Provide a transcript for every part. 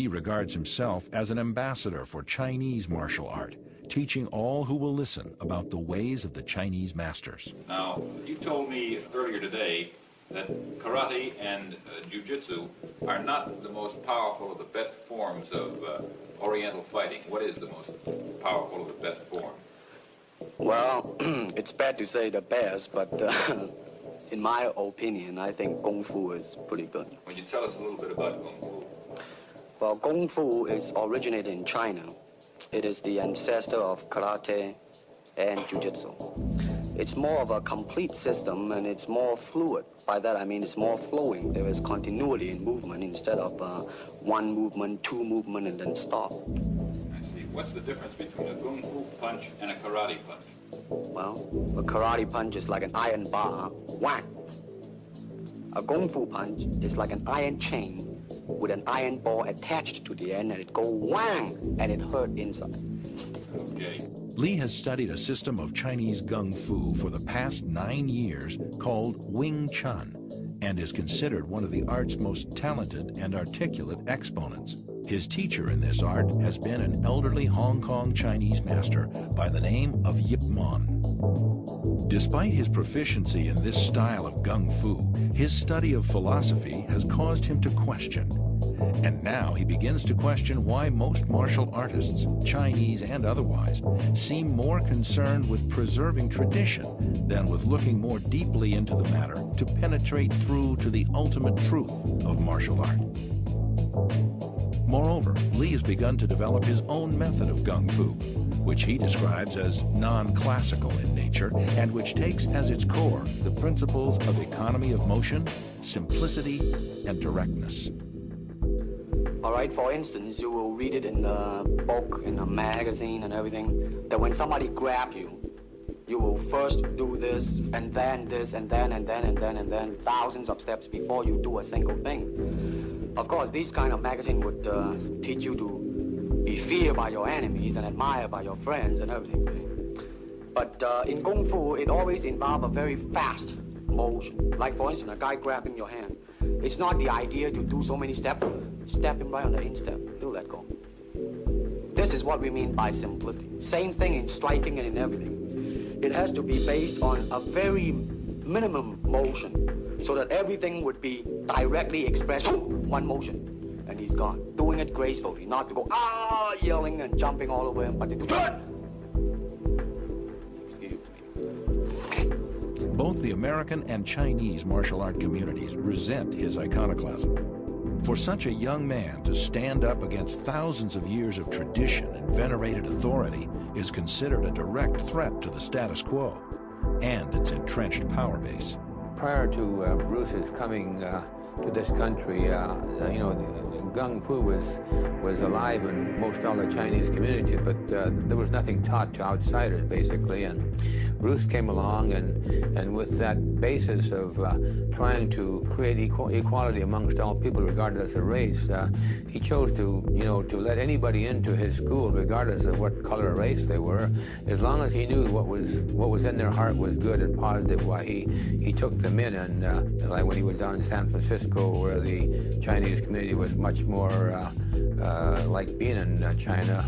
Lee regards himself as an ambassador for Chinese martial art, teaching all who will listen about the ways of the Chinese masters. Now, you told me earlier today that karate and jiu-jitsu are not the most powerful or the best forms of Oriental fighting. What is the most powerful or the best form? Well, it's bad to say the best, but in my opinion, I think Kung Fu is pretty good. Will you tell us a little bit about Kung Fu? Well, Kung Fu is originated in China. It is the ancestor of karate and jiu-jitsu. It's more of a complete system, and it's more fluid. By that I mean it's more flowing. There is continuity in movement instead of one movement, two movement, and then stop. I see. What's the difference between a Kung Fu punch and a karate punch? Well, a karate punch is like an iron bar, whack. A Kung Fu punch is like an iron chain with an iron ball attached to the end, and it go whang, and it hurt inside. Okay. Lee has studied a system of Chinese Gung Fu for the past 9 years called Wing Chun, and is considered one of the art's most talented and articulate exponents. His teacher in this art has been an elderly Hong Kong Chinese master by the name of Yip Man. Despite his proficiency in this style of Gung Fu, his study of philosophy has caused him to question. And now he begins to question why most martial artists, Chinese and otherwise, seem more concerned with preserving tradition than with looking more deeply into the matter to penetrate through to the ultimate truth of martial art. Moreover, Lee has begun to develop his own method of Gung Fu, which he describes as non-classical in nature and which takes as its core the principles of economy of motion, simplicity, and directness. All right, for instance, you will read it in a book, in a magazine and everything, that when somebody grabs you, you will first do this, and then this, and then thousands of steps before you do a single thing. Of course, these kind of magazine would teach you to be feared by your enemies and admired by your friends and everything. But in Kung Fu, it always involves a very fast motion. Like, for instance, a guy grabbing your hand. It's not the idea to do so many steps. Step him right on the instep. Do let go. This is what we mean by simplicity. Same thing in striking and in everything. It has to be based on a very minimum motion so that everything would be directly expressed. One motion, and he's gone. Doing it gracefully, not to go, yelling and jumping all over him, but to do Excuse me. Both the American and Chinese martial art communities resent his iconoclasm. For such a young man to stand up against thousands of years of tradition and venerated authority is considered a direct threat to the status quo and its entrenched power base. Prior to Bruce's coming to this country, Gung Fu was alive in most all the Chinese community, but there was nothing taught to outsiders, basically. And Bruce came along, and with that basis of trying to create equality amongst all people, regardless of race, he chose to let anybody into his school, regardless of what color or race they were, as long as he knew what was in their heart was good and positive. Why he took them in, and like when he was down in San Francisco, where the Chinese community was much more like being in China,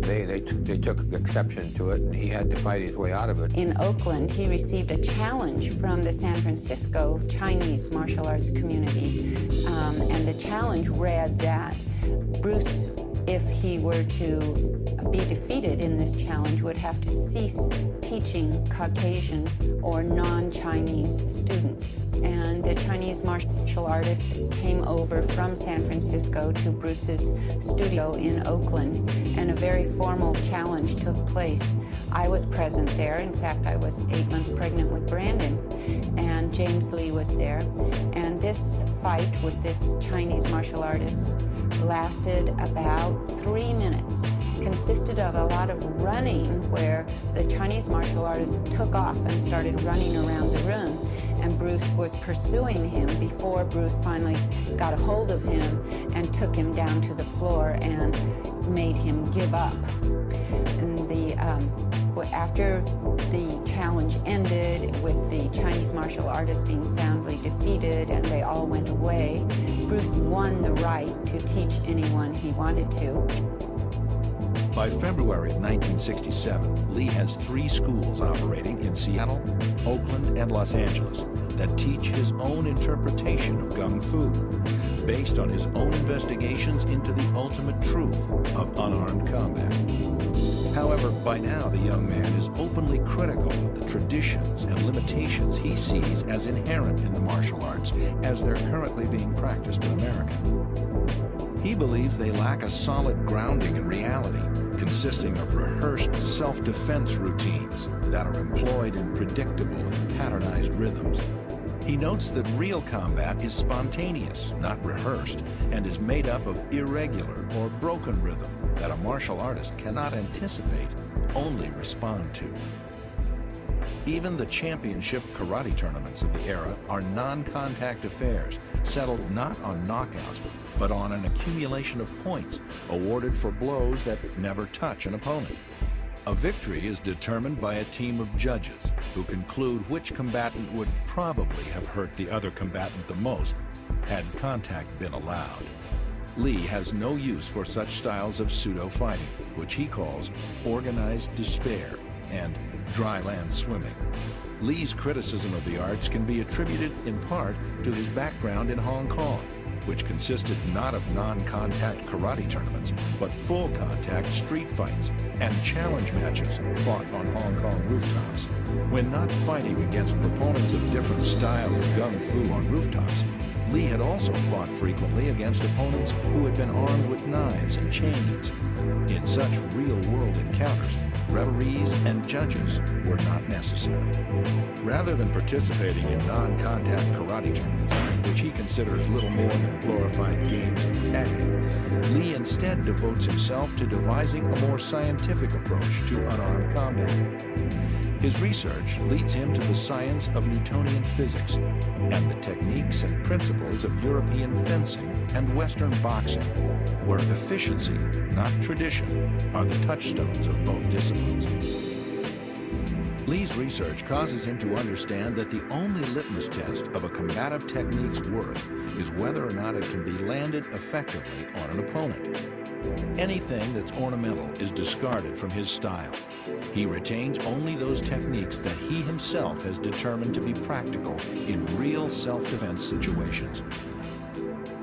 they took exception to it, and he had to fight his way out of it. In Oakland, he received a challenge from the San Francisco Chinese martial arts community, and the challenge read that Bruce, if he were to be defeated in this challenge, would have to cease teaching Caucasian or non-Chinese students. And the Chinese martial artist came over from San Francisco to Bruce's studio in Oakland, and a very formal challenge took place. I was present there. In fact, I was 8 months pregnant with Brandon, and James Lee was there. And this fight with this Chinese martial artist lasted about 3 minutes. It consisted of a lot of running, where the Chinese martial artist took off and started running around the room, and Bruce was pursuing him before Bruce finally got a hold of him and took him down to the floor and made him give up. And after the challenge ended with the Chinese martial artist being soundly defeated and they all went away, Bruce won the right to teach anyone he wanted to. By February of 1967, Lee has 3 schools operating in Seattle, Oakland, and Los Angeles that teach his own interpretation of Gung Fu, based on his own investigations into the ultimate truth of unarmed combat. However, by now the young man is openly critical of the traditions and limitations he sees as inherent in the martial arts as they're currently being practiced in America. He believes they lack a solid grounding in reality, consisting of rehearsed self-defense routines that are employed in predictable and patternized rhythms. He notes that real combat is spontaneous, not rehearsed, and is made up of irregular or broken rhythm that a martial artist cannot anticipate, only respond to. Even the championship karate tournaments of the era are non-contact affairs, settled not on knockouts, but on an accumulation of points awarded for blows that never touch an opponent. A victory is determined by a team of judges who conclude which combatant would probably have hurt the other combatant the most had contact been allowed. Lee has no use for such styles of pseudo-fighting, which he calls organized despair and dry land swimming. Lee's criticism of the arts can be attributed in part to his background in Hong Kong, which consisted not of non-contact karate tournaments, but full-contact street fights and challenge matches fought on Hong Kong rooftops. When not fighting against proponents of different styles of Gung Fu on rooftops, Lee had also fought frequently against opponents who had been armed with knives and chains. In such real-world encounters, referees and judges were not necessary. Rather than participating in non-contact karate tournaments, which he considers little more than glorified games of tag, Lee instead devotes himself to devising a more scientific approach to unarmed combat. His research leads him to the science of Newtonian physics and the techniques and principles of European fencing and Western boxing, where efficiency, not tradition, are the touchstones of both disciplines. Lee's research causes him to understand that the only litmus test of a combative technique's worth is whether or not it can be landed effectively on an opponent. Anything that's ornamental is discarded from his style. He retains only those techniques that he himself has determined to be practical in real self-defense situations.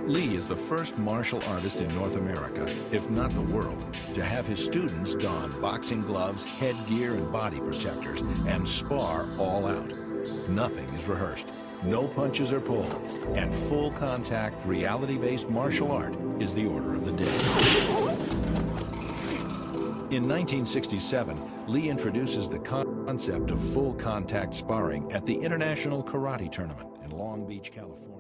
Lee is the first martial artist in North America, if not the world, to have his students don boxing gloves, headgear, and body protectors and spar all out. Nothing is rehearsed, no punches are pulled, and full contact, reality-based martial art is the order of the day. In 1967, Lee introduces the concept of full contact sparring at the International Karate Tournament in Long Beach, California.